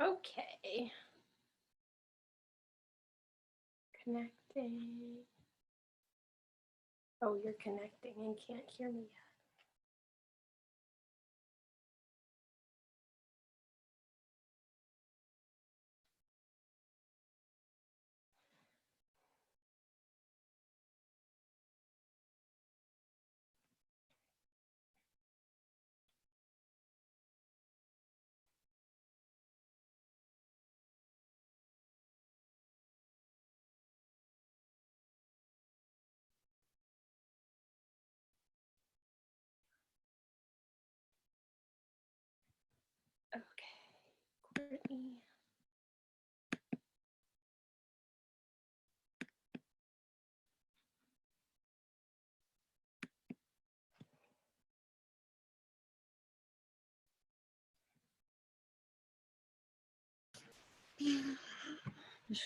Okay. Connecting. Oh, you're connecting and can't hear me yet. Okay, Courtney.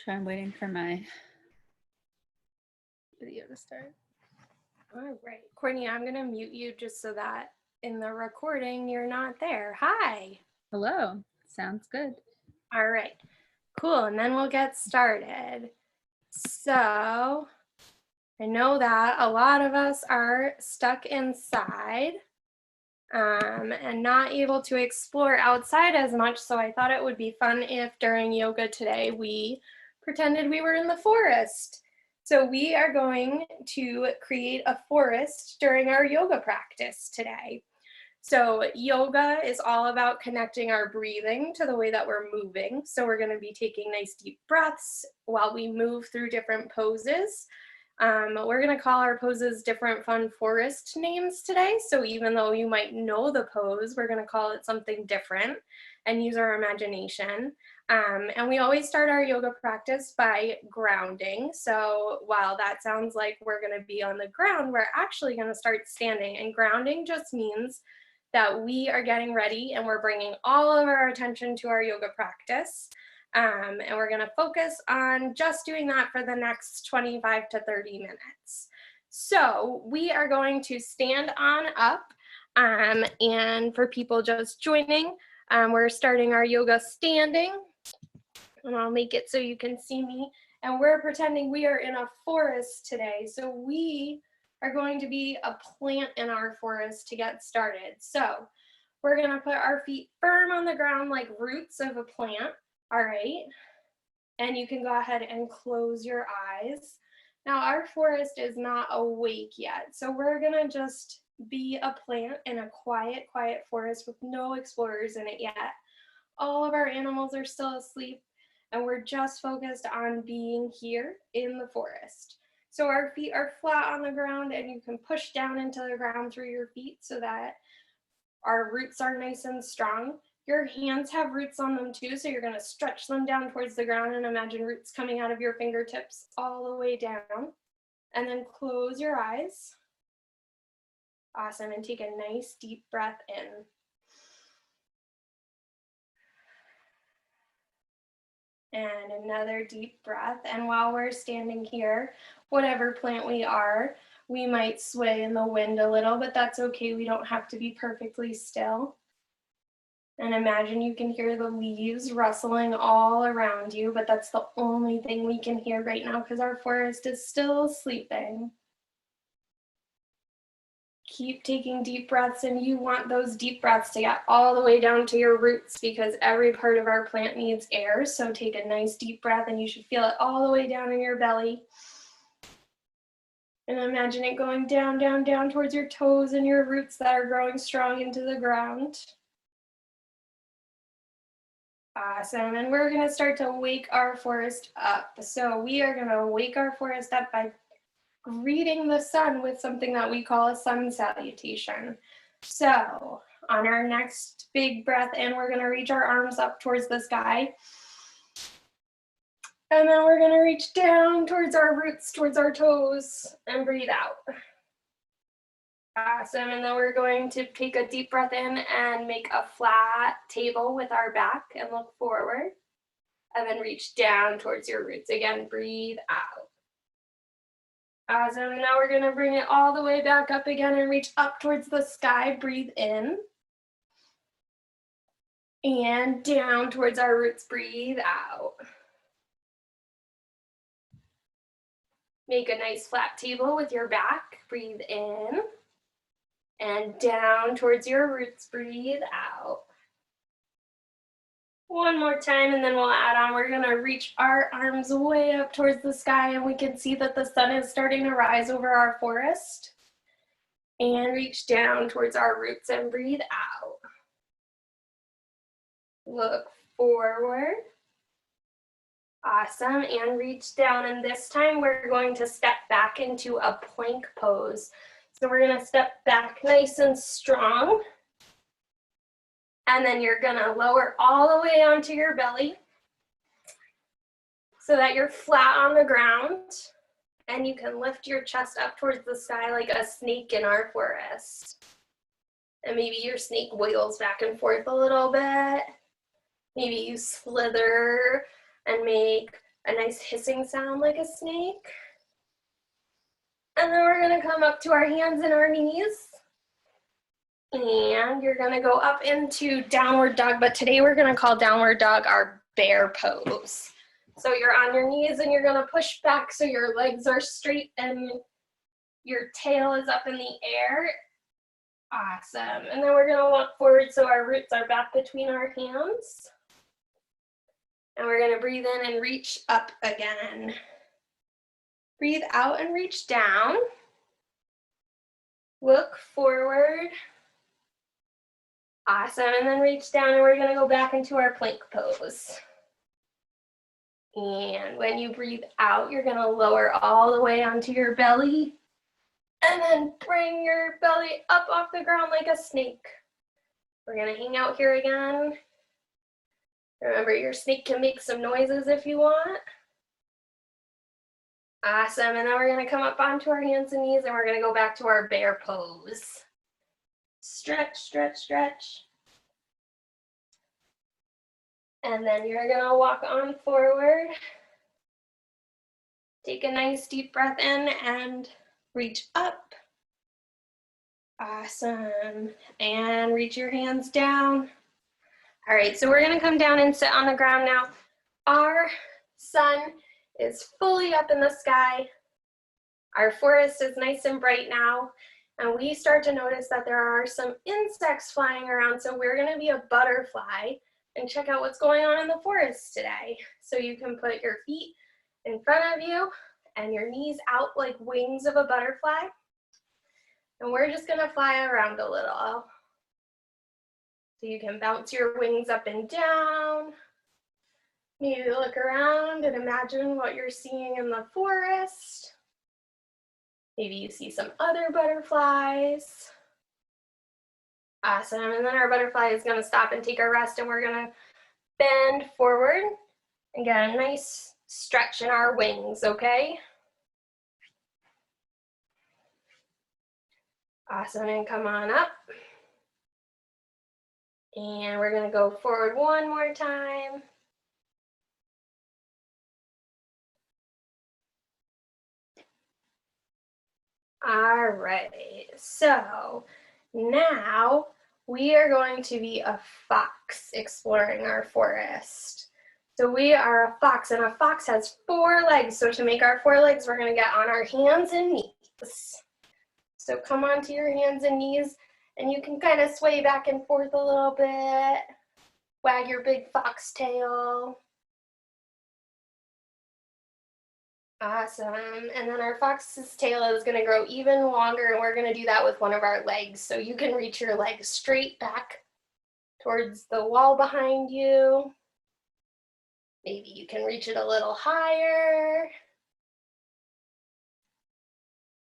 I'm waiting for my video to start. All right, Courtney, I'm gonna mute you just so that in the recording you're not there. Hi. Hello. Sounds good. All right, cool. And then we'll get started. So I know that a lot of us are stuck inside and not able to explore outside as much. So I thought it would be fun if during yoga today we pretended we were in the forest. So we are going to create a forest during our yoga practice today. So yoga is all about connecting our breathing to the way that we're moving. So we're going to be taking nice deep breaths while we move through different poses. We're going to call our poses different fun forest names today. So even though you might know the pose, we're going to call it something different and use our imagination. And we always start our yoga practice by grounding. So while that sounds like we're going to be on the ground, we're actually going to start standing. And grounding just means that we are getting ready and we're bringing all of our attention to our yoga practice. And we're going to focus on just doing that for the next 25 to 30 minutes. So we are going to stand on up. And for people just joining, we're starting our yoga standing. And I'll make it so you can see me. And we're pretending we are in a forest today. So we are going to be a plant in our forest to get started. So we're going to put our feet firm on the ground like roots of a plant. All right. And you can go ahead and close your eyes. Now our forest is not awake yet. So we're going to just be a plant in a quiet forest with no explorers in it yet. All of our animals are still asleep and we're just focused on being here in the forest. So our feet are flat on the ground and you can push down into the ground through your feet so that our roots are nice and strong. Your hands have roots on them too, so you're going to stretch them down towards the ground and imagine roots coming out of your fingertips all the way down. And then close your eyes. Awesome, and take a nice deep breath in. And another deep breath. And while we're standing here, whatever plant we are, we might sway in the wind a little, but that's okay. We don't have to be perfectly still. And imagine you can hear the leaves rustling all around you, but that's the only thing we can hear right now because our forest is still sleeping. Keep taking deep breaths, and you want those deep breaths to get all the way down to your roots because every part of our plant needs air. So take a nice deep breath and you should feel it all the way down in your belly. And imagine it going down, down, down towards your toes and your roots that are growing strong into the ground. Awesome, and we're gonna start to wake our forest up. So we are gonna wake our forest up by greeting the sun with something that we call a sun salutation. So on our next big breath in, we're gonna reach our arms up towards the sky. And then we're gonna reach down towards our roots, towards our toes, and breathe out. Awesome, and then we're going to take a deep breath in and make a flat table with our back and look forward. And then reach down towards your roots. Again, breathe out. Awesome, and now we're gonna bring it all the way back up again and reach up towards the sky. Breathe in. And down towards our roots, breathe out. Make a nice flat table with your back, breathe in. And down towards your roots, breathe out. One more time and then we'll add on. We're gonna reach our arms way up towards the sky and we can see that the sun is starting to rise over our forest. And reach down towards our roots and breathe out. Look forward. Awesome, and reach down, and this time we're going to step back into a plank pose. So we're gonna step back nice and strong, and then you're gonna lower all the way onto your belly so that you're flat on the ground, and you can lift your chest up towards the sky like a snake in our forest. And maybe your snake wiggles back and forth a little bit. Maybe you slither and make a nice hissing sound like a snake. And then we're gonna come up to our hands and our knees. And you're gonna go up into downward dog, but today we're gonna call downward dog our bear pose. So you're on your knees and you're gonna push back so your legs are straight and your tail is up in the air. Awesome. And then we're gonna walk forward so our roots are back between our hands. And we're gonna breathe in and reach up again. Breathe out and reach down. Look forward. Awesome, and then reach down and we're gonna go back into our plank pose. And when you breathe out, you're gonna lower all the way onto your belly and then bring your belly up off the ground like a snake. We're gonna hang out here again. Remember, your snake can make some noises if you want. Awesome, and then we're gonna come up onto our hands and knees and we're gonna go back to our bear pose. Stretch, stretch, stretch. And then you're gonna walk on forward. Take a nice deep breath in and reach up. Awesome, and reach your hands down. All right, so we're gonna come down and sit on the ground now. Our sun is fully up in the sky. Our forest is nice and bright now, and we start to notice that there are some insects flying around, so we're gonna be a butterfly and check out what's going on in the forest today. So you can put your feet in front of you and your knees out like wings of a butterfly. And we're just gonna fly around a little. So you can bounce your wings up and down. Maybe look around and imagine what you're seeing in the forest. Maybe you see some other butterflies. Awesome, and then our butterfly is gonna stop and take a rest and we're gonna bend forward and get a nice stretch in our wings, okay? Awesome, and come on up. And we're gonna go forward one more time. All right, so now we are going to be a fox exploring our forest. So we are a fox, and a fox has 4 legs. So to make our 4 legs, we're gonna get on our hands and knees. So come onto your hands and knees, and you can kind of sway back and forth a little bit. Wag your big fox tail. Awesome, and then our fox's tail is gonna grow even longer, and we're gonna do that with one of our legs. So you can reach your legs straight back towards the wall behind you. Maybe you can reach it a little higher.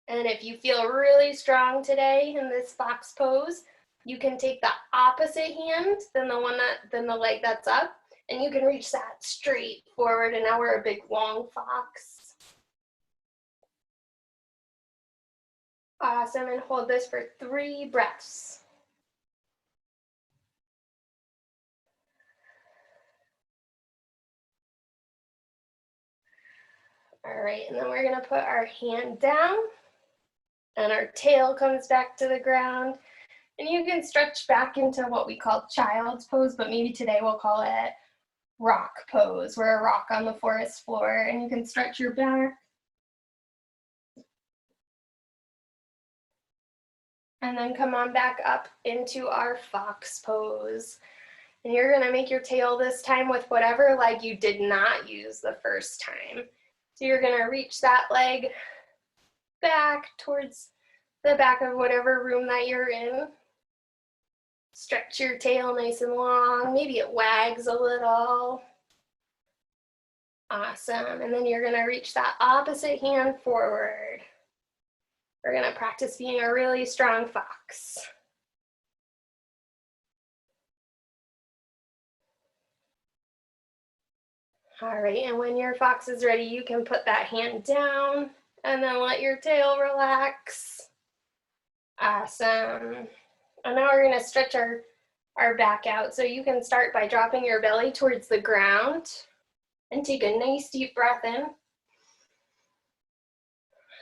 And if you feel really strong today in this fox pose, you can take the opposite hand than the leg that's up, and you can reach that straight forward, and now we're a big long fox. Awesome, and hold this for 3 breaths. All right, and then we're gonna put our hand down, and our tail comes back to the ground, And you can stretch back into what we call child's pose, but maybe today we'll call it rock pose. We're a rock on the forest floor, and you can stretch your back. And then come on back up into our fox pose. And you're gonna make your tail this time with whatever leg you did not use the first time. So you're gonna reach that leg back towards the back of whatever room that you're in. Stretch your tail nice and long. Maybe it wags a little. Awesome. And then you're gonna reach that opposite hand forward. We're gonna practice being a really strong fox. All right, and when your fox is ready, you can put that hand down and then let your tail relax. Awesome. And now we're gonna stretch our back out. So you can start by dropping your belly towards the ground and take a nice deep breath in.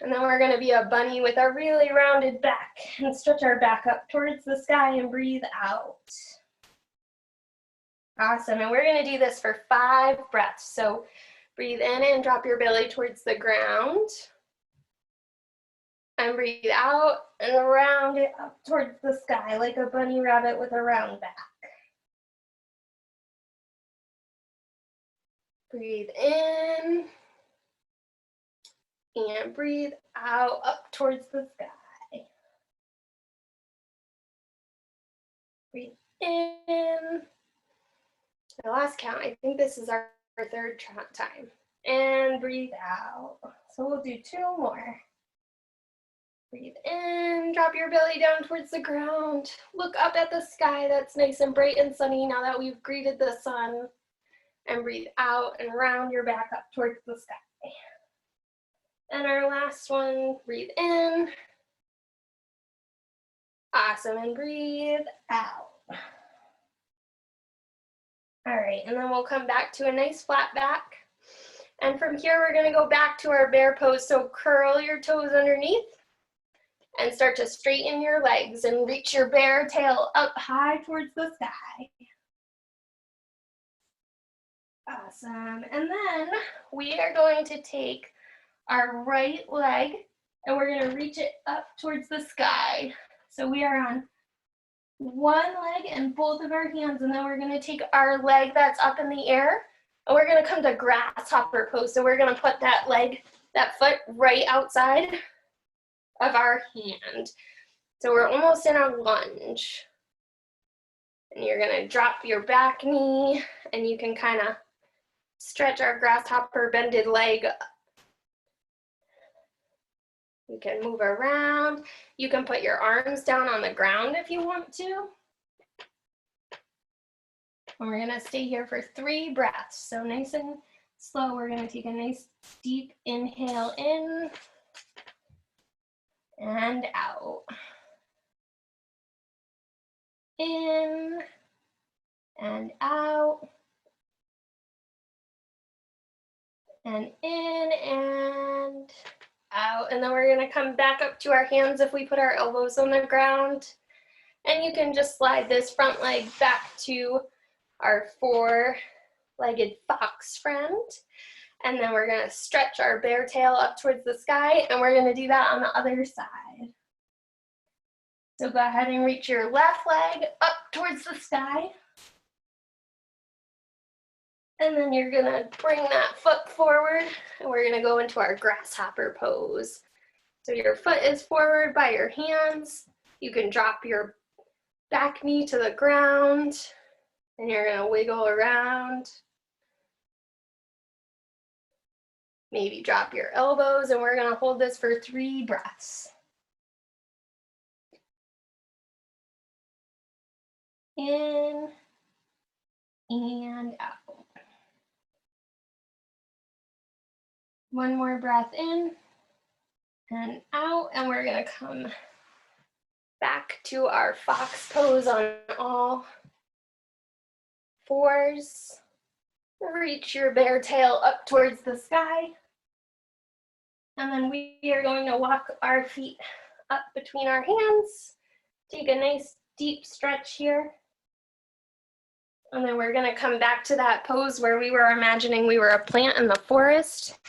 And then we're gonna be a bunny with a really rounded back and stretch our back up towards the sky and breathe out. Awesome, and we're gonna do this for 5 breaths. So breathe in and drop your belly towards the ground. And breathe out and round it up towards the sky like a bunny rabbit with a round back. Breathe in and breathe out up towards the sky. Breathe in. The last count, I think this is our 3rd time. And breathe out. So we'll do 2 more. Breathe in, drop your belly down towards the ground. Look up at the sky that's nice and bright and sunny now that we've greeted the sun. And breathe out and round your back up towards the sky. And our last one, breathe in. Awesome, and breathe out. All right, and then we'll come back to a nice flat back. And from here, we're gonna go back to our bear pose. So curl your toes underneath and start to straighten your legs and reach your bear tail up high towards the sky. Awesome, and then we are going to take our right leg and we're gonna reach it up towards the sky. So we are on one leg and both of our hands, and then we're gonna take our leg that's up in the air and we're gonna come to grasshopper pose. So we're gonna put that leg, that foot right outside of our hand. So we're almost in a lunge. And you're gonna drop your back knee and you can kind of stretch our grasshopper bended leg. You can move around. You can put your arms down on the ground if you want to. And we're gonna stay here for 3 breaths. So nice and slow, we're gonna take a nice deep inhale in and out. In and out. And in and out. And then we're gonna come back up to our hands if we put our elbows on the ground. And you can just slide this front leg back to our 4-legged fox friend. And then we're gonna stretch our bear tail up towards the sky, and we're gonna do that on the other side. So go ahead and reach your left leg up towards the sky. And then you're gonna bring that foot forward, and we're gonna go into our grasshopper pose. So your foot is forward by your hands. You can drop your back knee to the ground, and you're gonna wiggle around. Maybe drop your elbows, and we're gonna hold this for 3 breaths. In and out. One more breath in and out, and we're gonna come back to our fox pose on all 4s. Reach your bear tail up towards the sky. And then we are going to walk our feet up between our hands. Take a nice deep stretch here. And then we're gonna come back to that pose where we were imagining we were a plant in the forest.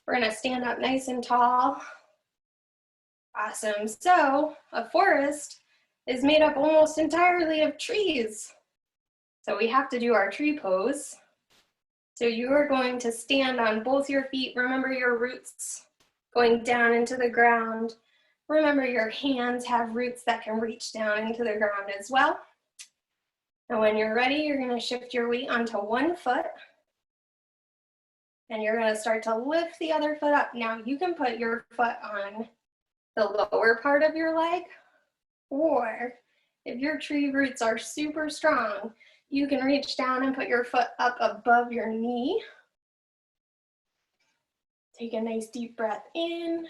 We're gonna stand up nice and tall. Awesome. So a forest is made up almost entirely of trees. So we have to do our tree pose. So you are going to stand on both your feet. Remember your roots going down into the ground. Remember your hands have roots that can reach down into the ground as well. And when you're ready, you're going to shift your weight onto one foot. And you're going to start to lift the other foot up. Now you can put your foot on the lower part of your leg, or if your tree roots are super strong, you can reach down and put your foot up above your knee. Take a nice deep breath in.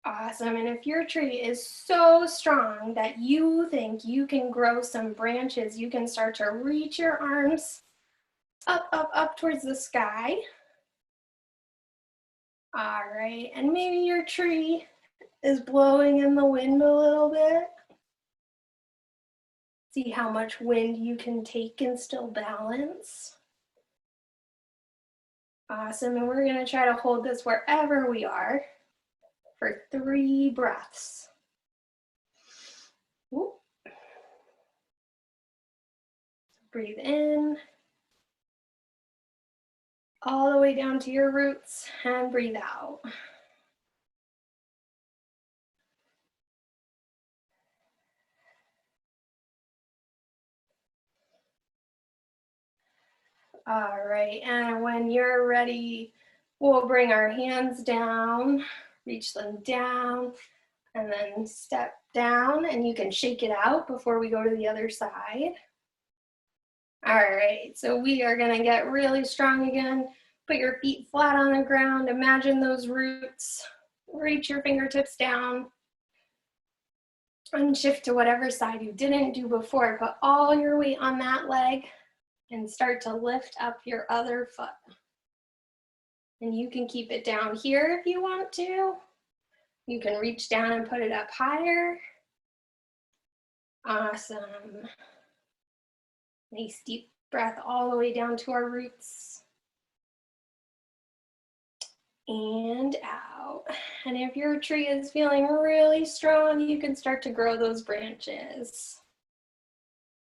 Awesome. And if your tree is so strong that you think you can grow some branches, you can start to reach your arms up, up, up towards the sky. All right, and maybe your tree is blowing in the wind a little bit. See how much wind you can take and still balance. Awesome, and we're gonna try to hold this wherever we are for 3 breaths. Ooh. Breathe in. All the way down to your roots and breathe out. All right, and when you're ready, we'll bring our hands down, reach them down, and then step down, and you can shake it out before we go to the other side. All right, so we are gonna get really strong again. Put your feet flat on the ground. Imagine those roots. Reach your fingertips down. And shift to whatever side you didn't do before. Put all your weight on that leg and start to lift up your other foot. And you can keep it down here if you want to. You can reach down and put it up higher. Awesome. Nice deep breath all the way down to our roots. And out. And if your tree is feeling really strong, you can start to grow those branches.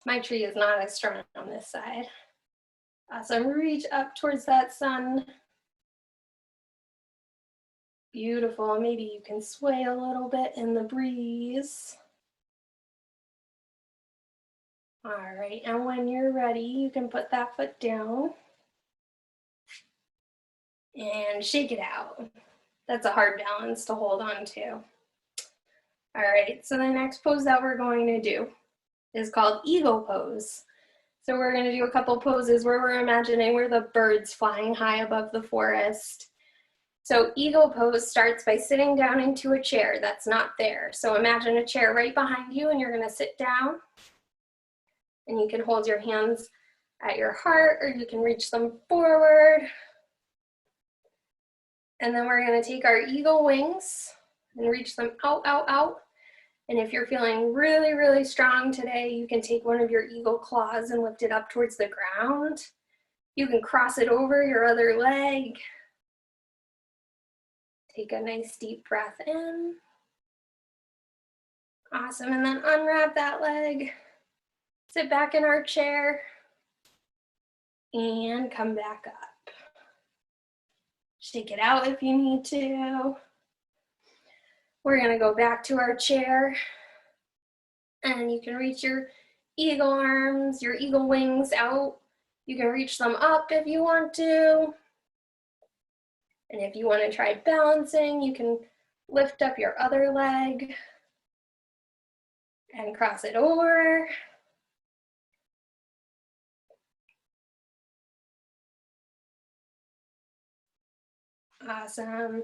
My tree is not as strong on this side. Awesome, reach up towards that sun. Beautiful, maybe you can sway a little bit in the breeze. All right, and when you're ready, you can put that foot down and shake it out. That's a hard balance to hold on to. All right, so the next pose that we're going to do is called eagle pose. So we're going to do a couple poses where we're imagining we're the birds flying high above the forest. So eagle pose starts by sitting down into a chair that's not there. So imagine a chair right behind you, and you're going to sit down. And you can hold your hands at your heart, or you can reach them forward. And then we're going to take our eagle wings and reach them out, out, out. And if you're feeling really, really strong today, you can take one of your eagle claws and lift it up towards the ground. You can cross it over your other leg. Take a nice deep breath in. Awesome, and then unwrap that leg. Sit back in our chair and come back up. Shake it out if you need to. We're gonna go back to our chair, and you can reach your eagle arms, your eagle wings out. You can reach them up if you want to. And if you want to try balancing, you can lift up your other leg and cross it over. Awesome.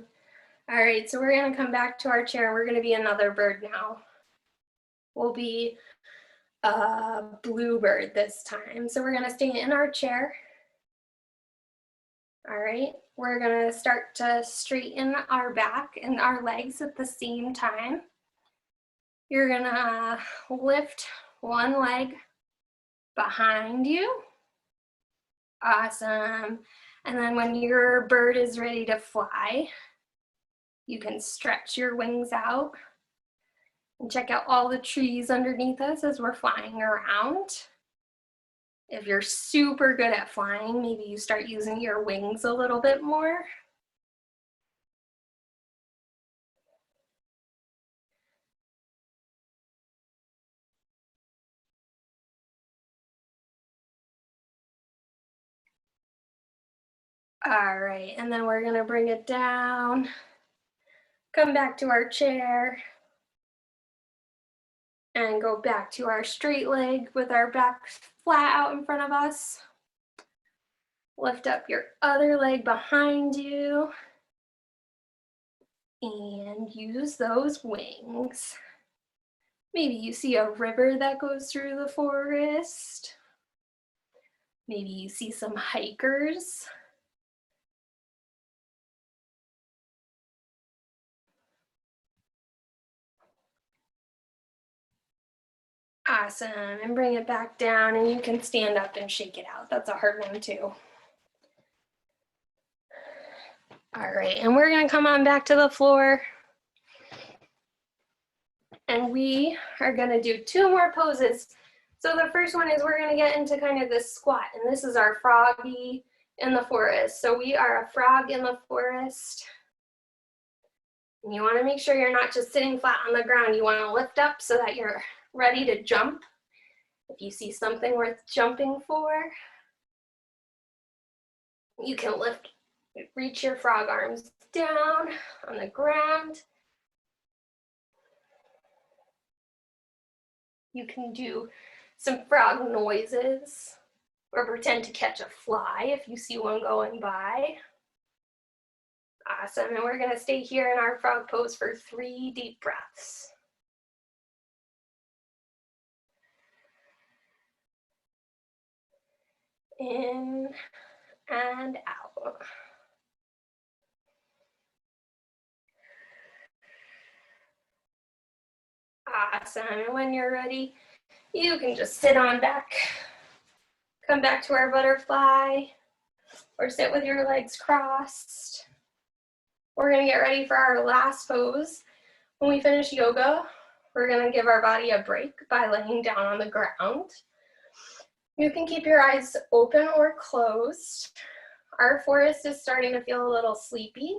All right, so we're gonna come back to our chair. We're gonna be another bird now. We'll be a bluebird this time. So we're gonna stay in our chair. All right, we're gonna start to straighten our back and our legs at the same time. You're gonna lift one leg behind you. Awesome. And then when your bird is ready to fly, you can stretch your wings out and check out all the trees underneath us as we're flying around. If you're super good at flying, maybe you start using your wings a little bit more. All right, and then we're gonna bring it down, come back to our chair, and go back to our straight leg with our back flat out in front of us. Lift up your other leg behind you and use those wings. Maybe you see a river that goes through the forest. Maybe you see some hikers. Awesome, and bring it back down, and you can stand up and shake it out. That's a hard one too. All right, and we're gonna come on back to the floor. And we are gonna do 2 more poses. So the first one is we're gonna get into kind of this squat, and this is our froggy in the forest. So we are a frog in the forest. And you wanna make sure you're not just sitting flat on the ground. You wanna lift up so that you're ready to jump. If you see something worth jumping for, you can reach your frog arms down on the ground. You can do some frog noises or pretend to catch a fly if you see one going by. Awesome, and we're gonna stay here in our frog pose for 3 deep breaths. In and out. Awesome, and when you're ready, you can just sit on back. Come back to our butterfly, or sit with your legs crossed. We're gonna get ready for our last pose. When we finish yoga, we're gonna give our body a break by laying down on the ground. You can keep your eyes open or closed. Our forest is starting to feel a little sleepy.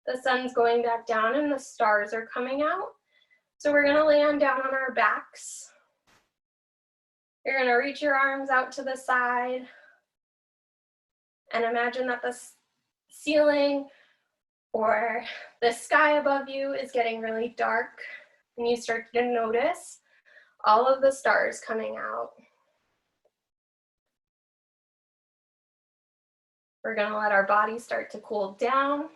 The sun's going back down and the stars are coming out. So we're gonna lay down on our backs. You're gonna reach your arms out to the side and imagine that the ceiling or the sky above you is getting really dark, and you start to notice all of the stars coming out. We're gonna let our body start to cool down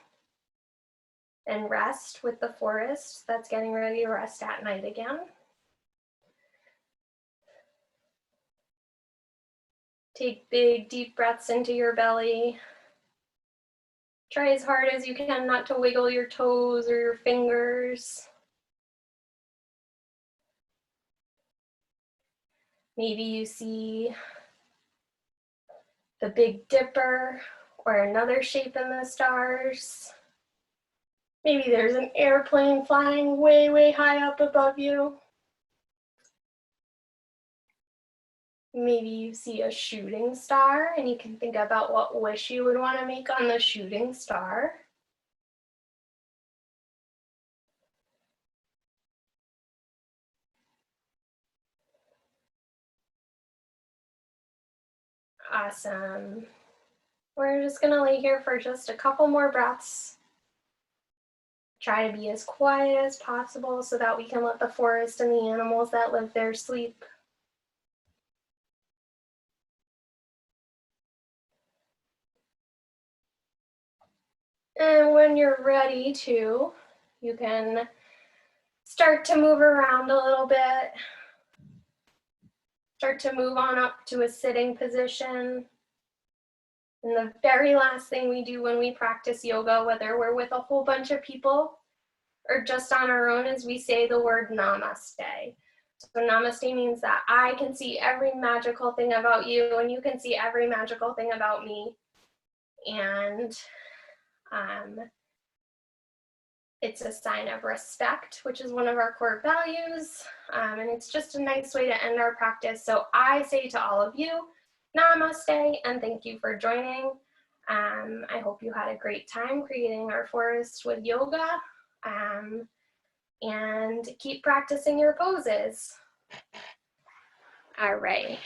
and rest with the forest that's getting ready to rest at night again. Take big, deep breaths into your belly. Try as hard as you can not to wiggle your toes or your fingers. Maybe you see the Big Dipper or another shape in the stars. Maybe there's an airplane flying way, way high up above you. Maybe you see a shooting star and you can think about what wish you would want to make on the shooting star. Awesome. We're just gonna lay here for just a couple more breaths. Try to be as quiet as possible so that we can let the forest and the animals that live there sleep. And when you're ready to, you can start to move around a little bit. Start to move on up to a sitting position. And the very last thing we do when we practice yoga, whether we're with a whole bunch of people or just on our own, is we say the word namaste. So namaste means that I can see every magical thing about you and you can see every magical thing about me. And it's a sign of respect, which is one of our core values. And it's just a nice way to end our practice. So I say to all of you, namaste, and thank you for joining. I hope you had a great time creating our forest with yoga. And keep practicing your poses. All right.